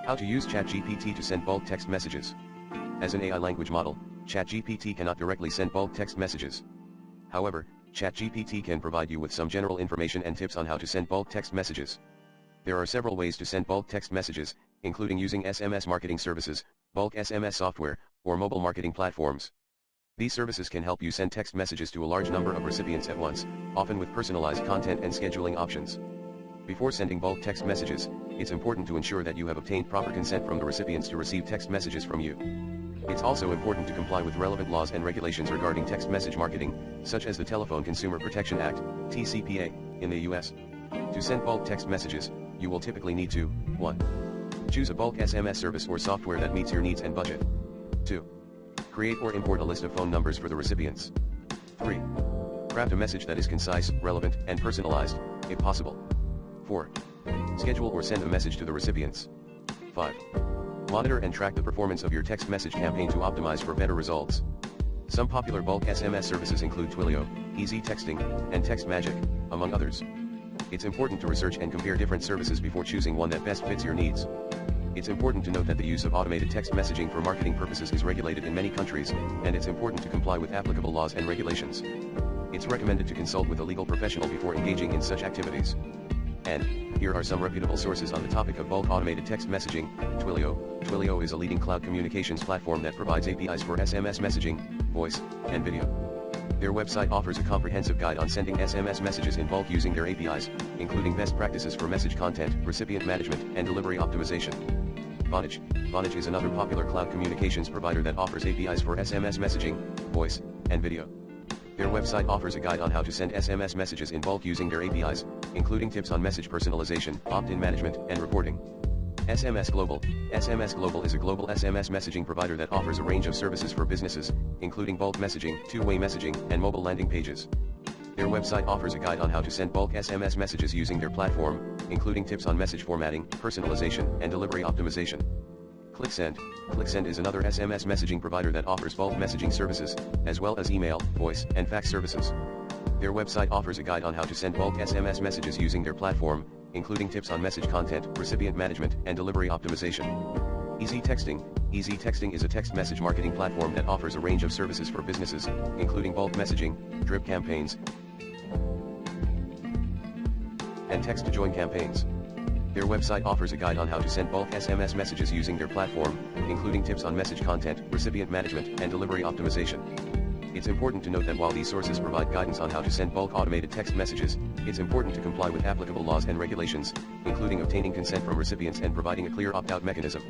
How to use ChatGPT to send bulk text messages. As an AI language model, ChatGPT cannot directly send bulk text messages. However, ChatGPT can provide you with some general information and tips on how to send bulk text messages. There are several ways to send bulk text messages, including using SMS marketing services, bulk SMS software, or mobile marketing platforms. These services can help you send text messages to a large number of recipients at once, often with personalized content and scheduling options. Before sending bulk text messages, it's important to ensure that you have obtained proper consent from the recipients to receive text messages from you. It's also important to comply with relevant laws and regulations regarding text message marketing, such as the Telephone Consumer Protection Act, TCPA, in the US. To send bulk text messages, you will typically need to 1. Choose a bulk SMS service or software that meets your needs and budget. 2. Create or import a list of phone numbers for the recipients. 3. Craft a message that is concise, relevant, and personalized, if possible. 4. Schedule or send a message to the recipients. 5. Monitor and track the performance of your text message campaign to optimize for better results. Some popular bulk SMS services include Twilio, Easy Texting, and Text Magic, among others. It's important to research and compare different services before choosing one that best fits your needs. It's important to note that the use of automated text messaging for marketing purposes is regulated in many countries, and it's important to comply with applicable laws and regulations. It's recommended to consult with a legal professional before engaging in such activities. And here are some reputable sources on the topic of bulk automated text messaging. Twilio. Twilio is a leading cloud communications platform that provides APIs for SMS messaging, voice, and video. Their website offers a comprehensive guide on sending SMS messages in bulk using their APIs, including best practices for message content, recipient management, and delivery optimization. Vonage. Vonage is another popular cloud communications provider that offers APIs for SMS messaging, voice, and video. Their website offers a guide on how to send SMS messages in bulk using their APIs, including tips on message personalization, opt-in management, and reporting. SMS Global. SMS Global is a global SMS messaging provider that offers a range of services for businesses, including bulk messaging, two-way messaging, and mobile landing pages. Their website offers a guide on how to send bulk SMS messages using their platform, including tips on message formatting, personalization, and delivery optimization. ClickSend. ClickSend is another SMS messaging provider that offers bulk messaging services, as well as email, voice, and fax services. Their website offers a guide on how to send bulk SMS messages using their platform, including tips on message content, recipient management, and delivery optimization. Easy Texting. Easy Texting is a text message marketing platform that offers a range of services for businesses, including bulk messaging, drip campaigns, and text-to-join campaigns. Their website offers a guide on how to send bulk SMS messages using their platform, including tips on message content, recipient management, and delivery optimization. It's important to note that while these sources provide guidance on how to send bulk automated text messages, it's important to comply with applicable laws and regulations, including obtaining consent from recipients and providing a clear opt-out mechanism.